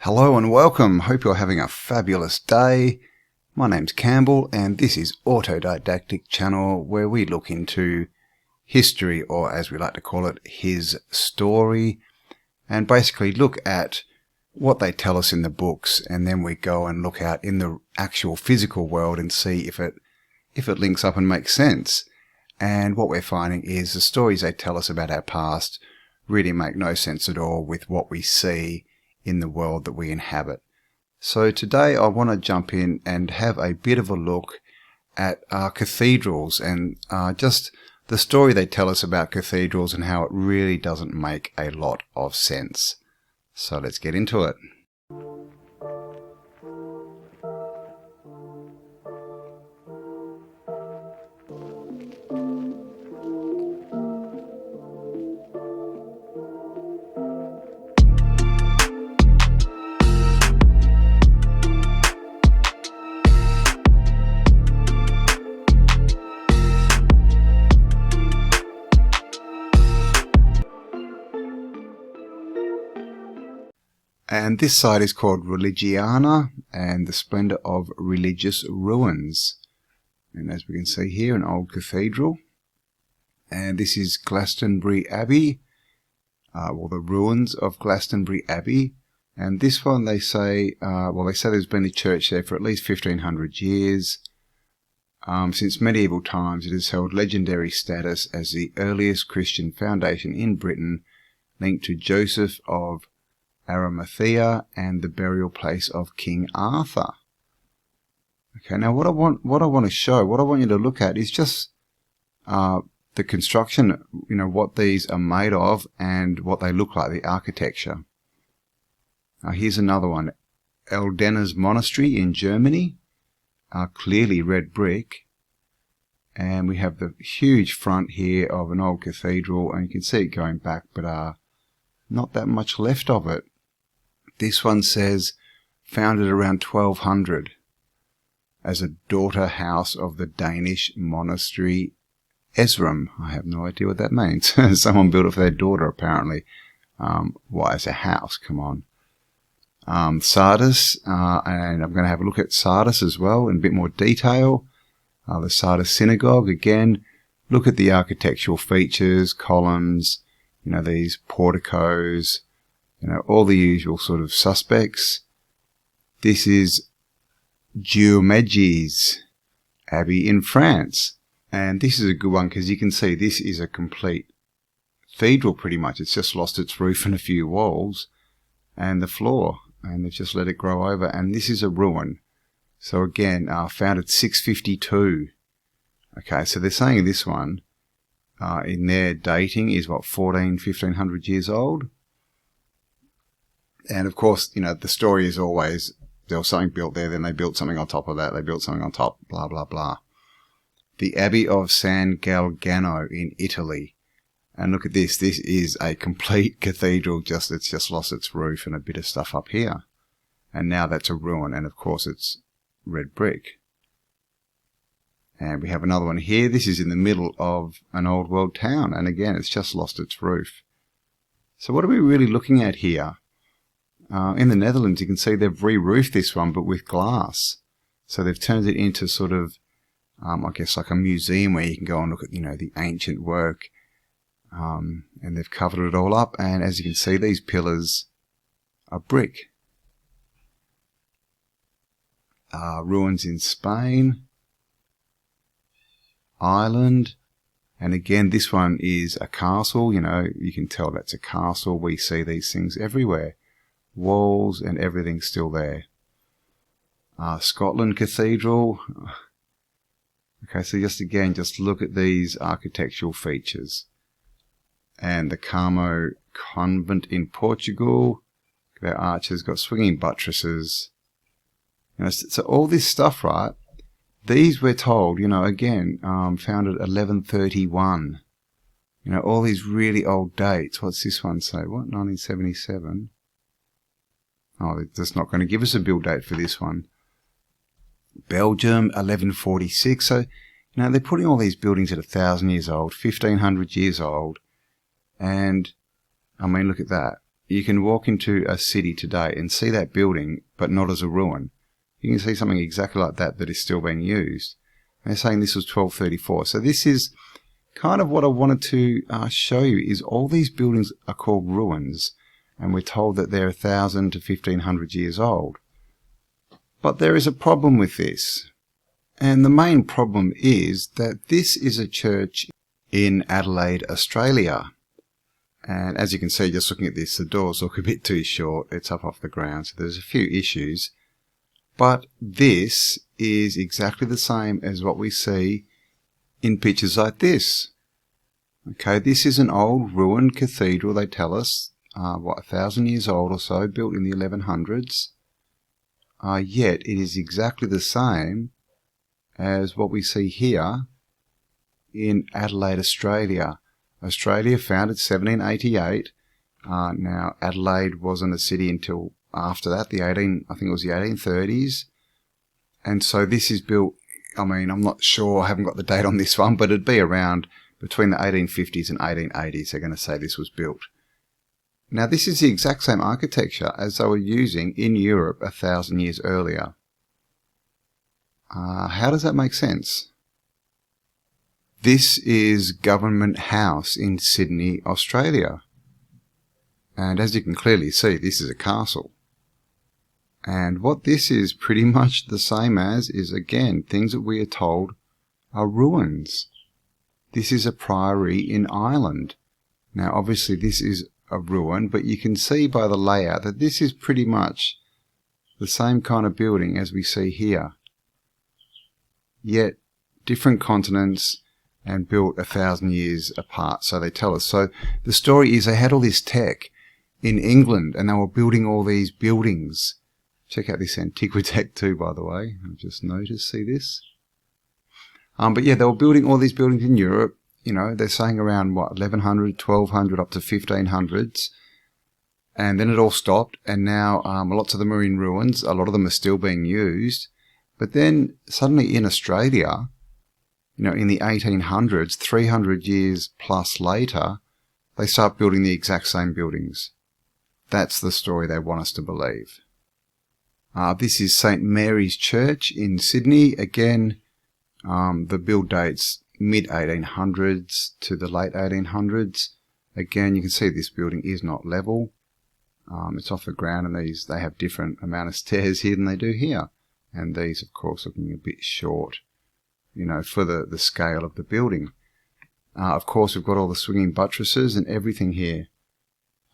Hello and welcome. Hope you're having a fabulous day. My name's Campbell and this is Autodidactic Channel, where we look into history, or as we like to call it, his story, and basically look at what they tell us in the books, and then we go and look out in the actual physical world and see if it links up and makes sense. And what we're finding is the stories they tell us about our past really make no sense at all with what we see in the world that we inhabit. So today I want to jump in and have a bit of a look at cathedrals and just the story they tell us about cathedrals and how it really doesn't make a lot of sense. So let's get into it. And this site is called Religiana and the Splendour of Religious Ruins. And as we can see here, an old cathedral. And this is Glastonbury Abbey, the ruins of Glastonbury Abbey. And this one they say, there's been a church there for at least 1500 years. Since medieval times, it has held legendary status as the earliest Christian foundation in Britain, linked to Joseph of Arimathea and the burial place of King Arthur. Okay, now what I want you to look at is just the construction, what these are made of and what they look like, the architecture. Here's another one, Eldena's Monastery in Germany, clearly red brick, and we have the huge front here of an old cathedral, and you can see it going back, but not that much left of it. This one says, founded around 1200 as a daughter house of the Danish monastery Esrum. I have no idea what that means. Someone built it for their daughter, apparently. Why, as a house? Come on. Sardis, and I'm going to have a look at Sardis as well in a bit more detail. The Sardis Synagogue, again, look at the architectural features, columns, these porticos, all the usual sort of suspects. This is Jumeges Abbey in France. And this is a good one because you can see this is a complete cathedral pretty much. It's just lost its roof and a few walls and the floor. And they've just let it grow over. And this is a ruin. So again, founded 652. Okay, so they're saying this one, in their dating, is 1500 years old. And of course, the story is always there was something built there, then they built something on top of that, they built something on top, blah, blah, blah. The Abbey of San Galgano in Italy. And look at this. This is a complete cathedral, it's just lost its roof and a bit of stuff up here. And now that's a ruin, and of course it's red brick. And we have another one here. This is in the middle of an old world town, and again, it's just lost its roof. So what are we really looking at here? In the Netherlands, you can see they've re-roofed this one, but with glass. So they've turned it into sort of, like a museum where you can go and look at, the ancient work. And they've covered it all up. And as you can see, these pillars are brick. Ruins in Spain, Ireland. And again, this one is a castle. You can tell that's a castle. We see these things everywhere. Walls and everything still there. Scotland Cathedral. Okay, so just look at these architectural features. And the Carmo Convent in Portugal. Their arches got swinging buttresses. So all this stuff, right? These we're told, again, founded 1131. All these really old dates. What's this one say? 1977? Oh, they're just not going to give us a build date for this one. Belgium, 1146. So, they're putting all these buildings at 1,000 years old, 1,500 years old. And, I mean, look at that. you can walk into a city today and see that building, but not as a ruin. You can see something exactly like that that is still being used. They're saying this was 1234. So this is kind of what I wanted to show you, is all these buildings are called ruins, and we're told that they're 1,000 to 1,500 years old. But there is a problem with this. And the main problem is that this is a church in Adelaide, Australia. And as you can see, just looking at this, the doors look a bit too short. It's up off the ground, so there's a few issues. But this is exactly the same as what we see in pictures like this. Okay, this is an old ruined cathedral, they tell us, 1,000 years old or so, built in the 1100s. Yet it is exactly the same as what we see here in Adelaide, Australia. Australia founded 1788. Now Adelaide wasn't a city until after that, I think it was the 1830s. And so this is built, I mean, I'm not sure, I haven't got the date on this one, but it'd be around between the 1850s and 1880s, they're going to say this was built. Now this is the exact same architecture as they were using in Europe 1,000 years earlier. How does that make sense? This is Government House in Sydney, Australia. And as you can clearly see, this is a castle. And what this is pretty much the same as is, again, things that we are told are ruins. This is a priory in Ireland. Now obviously this is a ruin, but you can see by the layout that this is pretty much the same kind of building as we see here. Yet different continents and built 1,000 years apart, so they tell us. So the story is they had all this tech in England and they were building all these buildings. Check out this Antiquitech too, by the way. I've just noticed, see this? But yeah, they were building all these buildings in Europe. You know, they're saying around, 1,100, 1,200, up to 1,500s. And then it all stopped, and now lots of them are in ruins. A lot of them are still being used. But then suddenly in Australia, in the 1800s, 300 years plus later, they start building the exact same buildings. That's the story they want us to believe. This is St. Mary's Church in Sydney. Again, the build dates mid-1800s to the late 1800s. Again, you can see this building is not level. It's off the ground, and they have different amount of stairs here than they do here. And these, of course, looking a bit short, for the scale of the building. Of course, we've got all the swinging buttresses and everything here.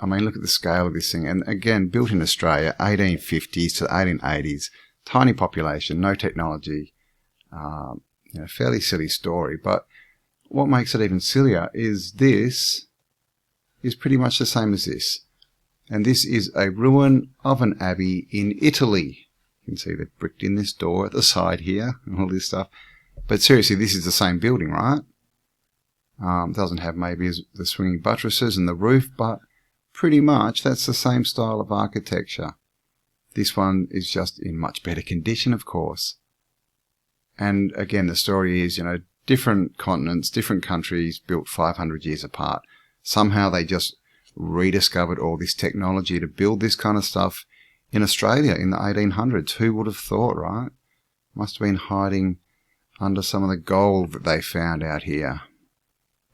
I mean, look at the scale of this thing. And again, built in Australia, 1850s to 1880s. Tiny population, no technology. Fairly silly story. But what makes it even sillier is this is pretty much the same as this. And this is a ruin of an abbey in Italy. You can see they've bricked in this door at the side here and all this stuff. But seriously, this is the same building, right? Doesn't have maybe the swinging buttresses and the roof, but pretty much that's the same style of architecture. This one is just in much better condition, of course. And again, the story is, different continents, different countries built 500 years apart. Somehow they just rediscovered all this technology to build this kind of stuff in Australia in the 1800s. Who would have thought, right? Must have been hiding under some of the gold that they found out here.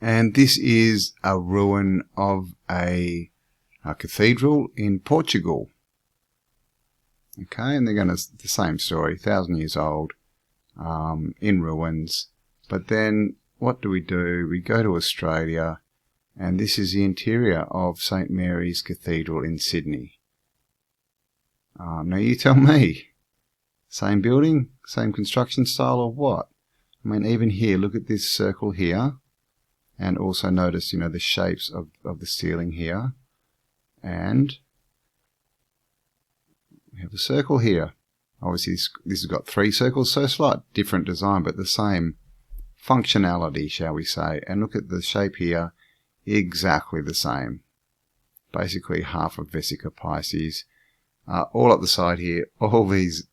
And this is a ruin of a cathedral in Portugal. Okay, and they're the same story, 1,000 years old, in ruins. But then what do? We go to Australia, and this is the interior of St. Mary's Cathedral in Sydney. Now you tell me, same building, same construction style, or what? I mean, even here, look at this circle here, and also notice, the shapes of the ceiling here, and we have a circle here. Obviously, this has got 3 circles, so slight different design, but the same functionality, shall we say. And look at the shape here, exactly the same. Basically, half of Vesica Pisces. All up the side here, all these,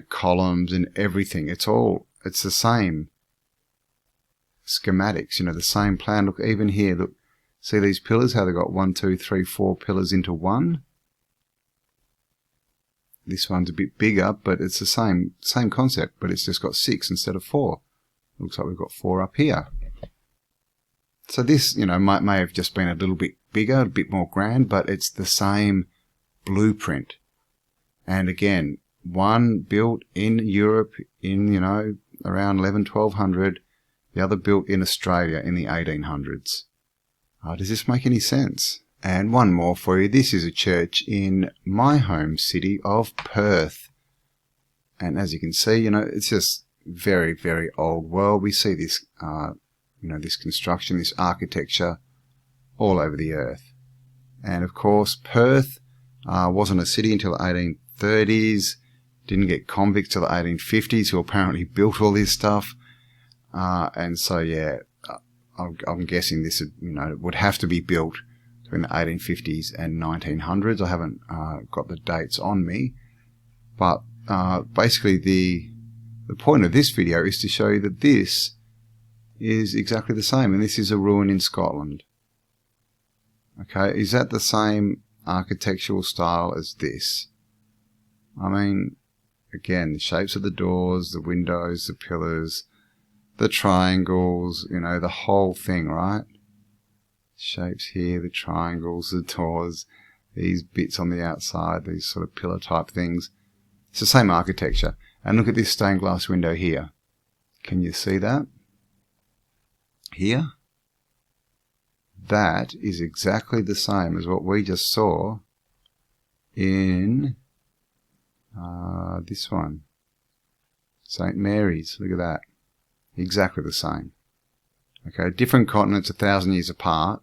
columns and everything. It's the same schematics, the same plan. Look, even here, look, See these pillars, how they've got 1, 2, 3, 4 pillars into one? This one's a bit bigger, but it's the same concept, but it's just got 6 instead of 4. Looks like we've got 4 up here. So this, may have just been a little bit bigger, a bit more grand, but it's the same blueprint. And again, one built in Europe in, around 1200, the other built in Australia in the 1800s. Does this make any sense? And one more for you. This is a church in my home city of Perth. And as you can see, it's just very, very old world. We see this, this construction, this architecture all over the earth. And of course, Perth wasn't a city until the 1830s. Didn't get convicts till the 1850s, who apparently built all this stuff. And so, yeah, I'm guessing this would have to be built between the 1850s and 1900s. I haven't got the dates on me, but basically the point of this video is to show you that this is exactly the same, and this is a ruin in Scotland. Okay, is that the same architectural style as this? I mean, again, the shapes of the doors, the windows, the pillars, the triangles, the whole thing, right? Shapes here, the triangles, the doors, these bits on the outside, these sort of pillar type things. It's the same architecture. And look at this stained glass window here. Can you see that? Here? That is exactly the same as what we just saw in this one. St. Mary's. Look at that. Exactly the same. Okay, different continents 1,000 years apart,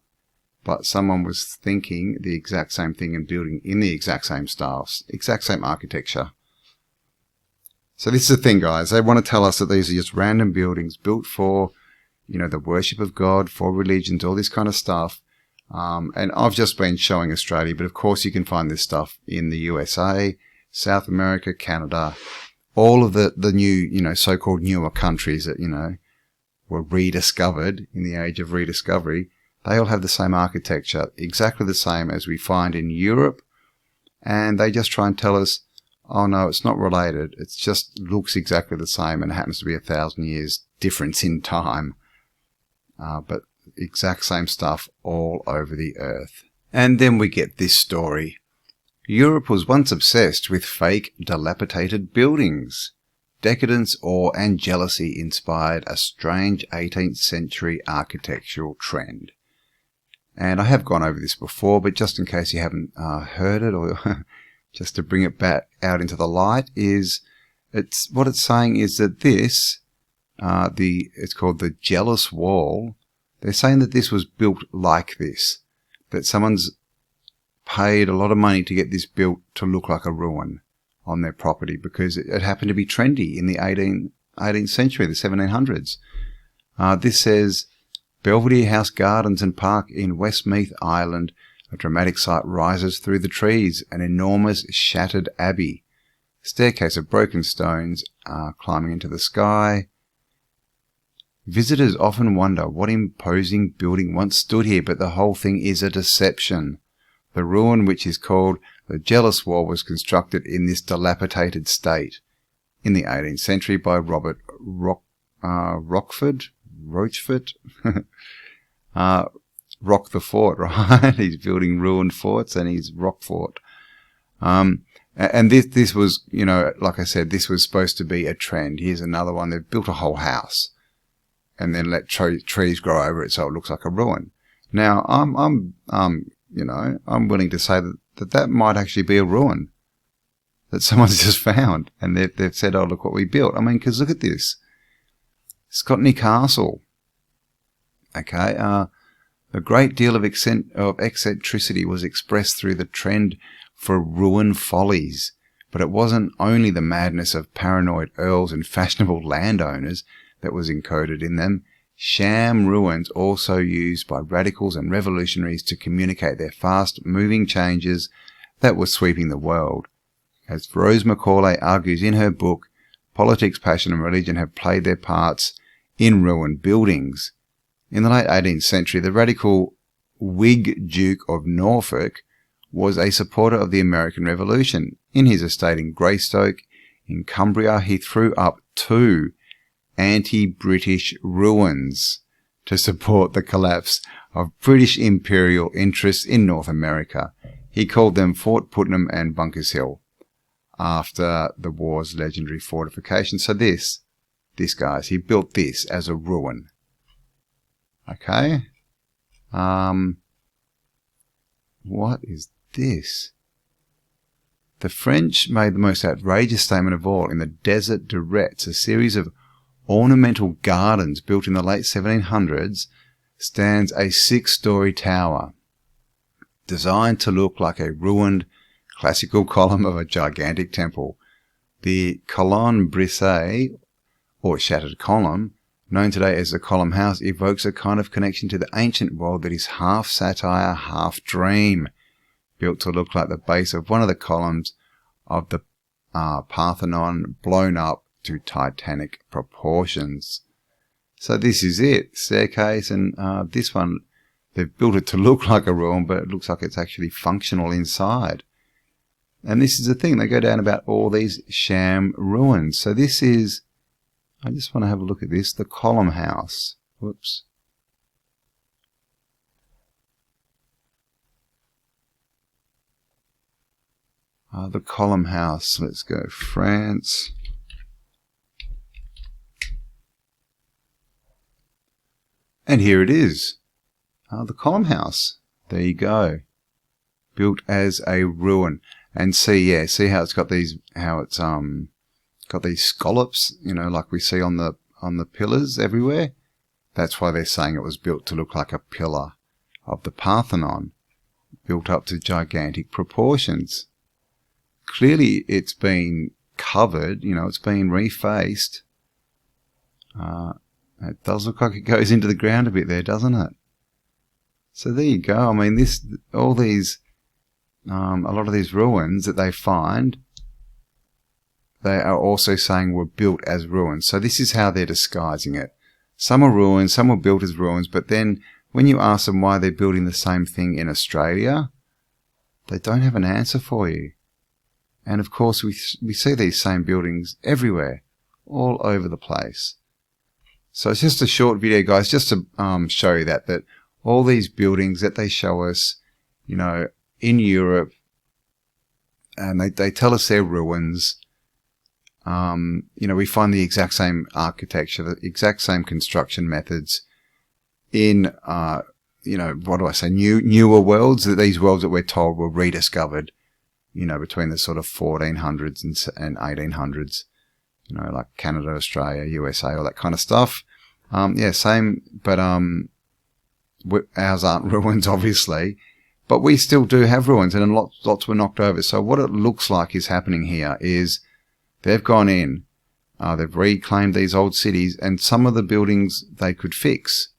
but someone was thinking the exact same thing and building in the exact same styles, exact same architecture. So this is the thing, guys. They want to tell us that these are just random buildings built for, the worship of God, for religions, all this kind of stuff. And I've just been showing Australia, but of course you can find this stuff in the USA, South America, Canada, all of the new, so-called newer countries that, were rediscovered in the age of rediscovery. They all have the same architecture, exactly the same as we find in Europe. And they just try and tell us, oh no, it's not related. It just looks exactly the same and happens to be 1,000 years difference in time. But exact same stuff all over the earth. And then we get this story. Europe was once obsessed with fake, dilapidated buildings. Decadence, awe, and jealousy inspired a strange 18th century architectural trend. And I have gone over this before, but just in case you haven't heard it, or just to bring it back out into the light, what it's saying is that this, it's called the Jealous Wall. They're saying that this was built like this, that someone's paid a lot of money to get this built to look like a ruin on their property because it happened to be trendy in the 18th century, the 1700s. This says, Belvedere House Gardens and Park in Westmeath, Ireland, a dramatic sight rises through the trees, an enormous shattered abbey. Staircase of broken stones climbing into the sky. Visitors often wonder what imposing building once stood here, but the whole thing is a deception. The ruin, which is called the Jealous Wall, was constructed in this dilapidated state in the 18th century by Robert Rochford. Rock the Fort, right? He's building ruined forts and he's Rockfort. And this was, like I said, this was supposed to be a trend. Here's another one. They've built a whole house and then let trees grow over it so it looks like a ruin. Now, I'm willing to say that might actually be a ruin that someone's just found, and they've said, "Oh, look what we built." I mean, because look at this, Scotney Castle. Okay, a great deal of eccentricity was expressed through the trend for ruin follies, but it wasn't only the madness of paranoid earls and fashionable landowners that was encoded in them. Sham ruins also used by radicals and revolutionaries to communicate their fast-moving changes that were sweeping the world. As Rose Macaulay argues in her book, politics, passion and religion have played their parts in ruined buildings. In the late 18th century, the radical Whig Duke of Norfolk, was a supporter of the American Revolution. In his estate in Greystoke, in Cumbria, he threw up 2 anti-British ruins to support the collapse of British imperial interests in North America. He called them Fort Putnam and Bunkers Hill, after the war's legendary fortification. So this guys, he built this as a ruin. Okay. What is this? The French made the most outrageous statement of all in the Desert de Retz, a series of ornamental gardens built in the late 1700s, stands a 6-story tower designed to look like a ruined classical column of a gigantic temple. The colonne brisée, or shattered column, known today as the Column House, evokes a kind of connection to the ancient world that is half satire, half dream, built to look like the base of one of the columns of the Parthenon, blown up to titanic proportions. So this is it, staircase, and this one, they've built it to look like a ruin, but it looks like it's actually functional inside. And this is the thing, they go down about all these sham ruins. So this is, I just want to have a look at this, the Column House. Whoops. The Column House, let's go France. And here it is, the Column House. There you go, built as a ruin. And see how it's got these, got these scallops, like we see on the pillars everywhere. That's why they're saying it was built to look like a pillar of the Parthenon, built up to gigantic proportions. Clearly it's been covered, it's been refaced. It does look like it goes into the ground a bit there, doesn't it? So there you go. I mean, a lot of these ruins that they find, they are also saying were built as ruins. So this is how they're disguising it. Some are ruins, some were built as ruins, but then when you ask them why they're building the same thing in Australia, they don't have an answer for you. And of course, we see these same buildings everywhere, all over the place. So it's just a short video, guys, just to show you that all these buildings that they show us, in Europe, and they tell us they're ruins. We find the exact same architecture, the exact same construction methods in, newer worlds, these worlds that we're told were rediscovered, between the sort of 1400s and 1800s, like Canada, Australia, USA, all that kind of stuff. Same, but ours aren't ruins, obviously, but we still do have ruins, and lots were knocked over. So what it looks like is happening here is they've gone in, they've reclaimed these old cities, and some of the buildings they could fix.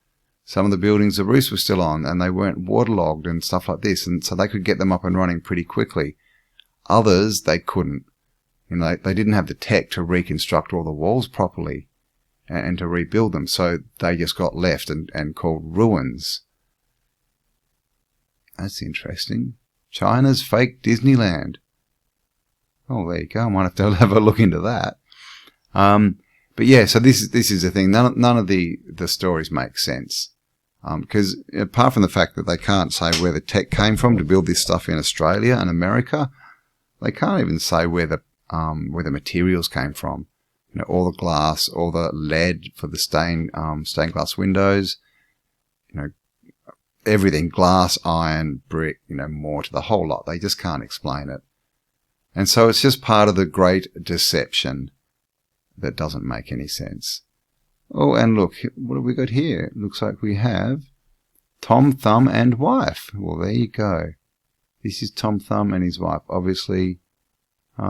Some of the buildings the roofs were still on, and they weren't waterlogged and stuff like this, and so they could get them up and running pretty quickly. Others, they couldn't. They didn't have the tech to reconstruct all the walls properly and to rebuild them, so they just got left and called ruins. That's interesting. China's fake Disneyland. Oh, there you go. I might have to have a look into that. But yeah, so this is the thing. None of the stories make sense. Because apart from the fact that they can't say where the tech came from to build this stuff in Australia and America, they can't even say where the materials came from. All the glass, all the lead for the stained glass windows, everything, glass, iron, brick, more to the whole lot. They just can't explain it. And so it's just part of the great deception that doesn't make any sense. Oh, and look, what have we got here? It looks like we have Tom Thumb and wife. Well, there you go. This is Tom Thumb and his wife. Obviously,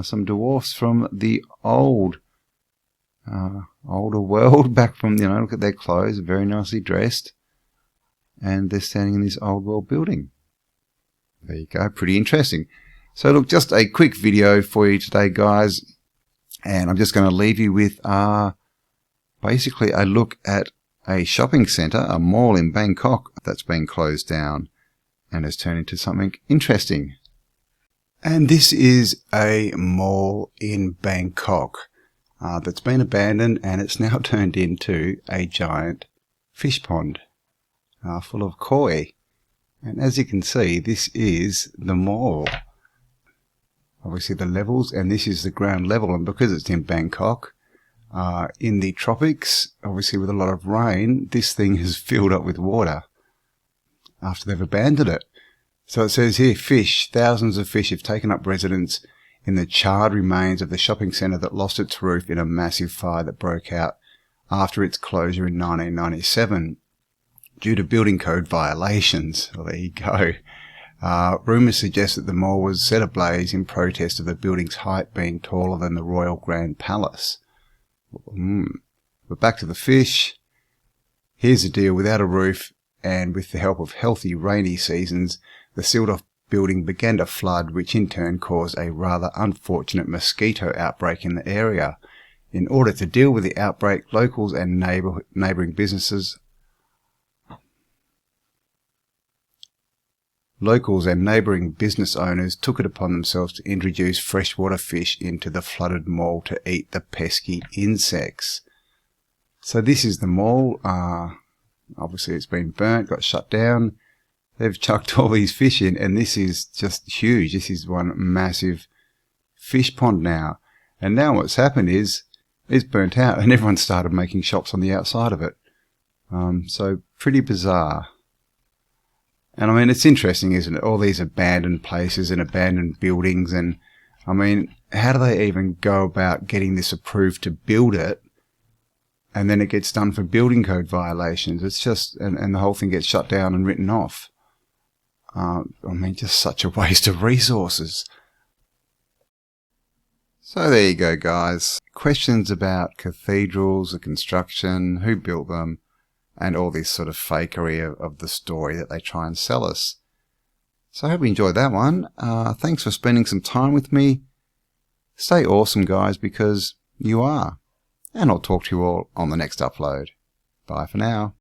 some dwarfs from the older world, back from, look at their clothes, very nicely dressed. And they're standing in this old world building. There you go, pretty interesting. So look, just a quick video for you today, guys. And I'm just going to leave you with basically a look at a shopping centre, a mall in Bangkok that's been closed down. and has turned into something interesting. And this is a mall in Bangkok that's been abandoned, and it's now turned into a giant fish pond full of koi. And as you can see, this is the mall. Obviously the levels, and this is the ground level, and because it's in Bangkok, in the tropics, obviously with a lot of rain, this thing has filled up with water after they've abandoned it. So it says here, fish, thousands of fish have taken up residence in the charred remains of the shopping centre that lost its roof in a massive fire that broke out after its closure in 1997 due to building code violations. Well, there you go. Rumours suggest that the mall was set ablaze in protest of the building's height being taller than the Royal Grand Palace. But back to the fish. Here's the deal. Without a roof and with the help of healthy rainy seasons, the sealed-off building began to flood, which in turn caused a rather unfortunate mosquito outbreak in the area. In order to deal with the outbreak, locals and neighbouring business owners took it upon themselves to introduce freshwater fish into the flooded mall to eat the pesky insects. So this is the mall. Obviously it's been burnt, got shut down. They've chucked all these fish in, and this is just huge. This is one massive fish pond now. And now what's happened is it's burnt out, and everyone started making shops on the outside of it. So pretty bizarre. And I mean, it's interesting, isn't it? All these abandoned places and abandoned buildings. And I mean, how do they even go about getting this approved to build it? And then it gets done for building code violations. It's just, and the whole thing gets shut down and written off. I mean, just such a waste of resources. So there you go, guys. Questions about cathedrals, the construction, who built them, and all this sort of fakery of the story that they try and sell us. So I hope you enjoyed that one. Thanks for spending some time with me. Stay awesome, guys, because you are. And I'll talk to you all on the next upload. Bye for now.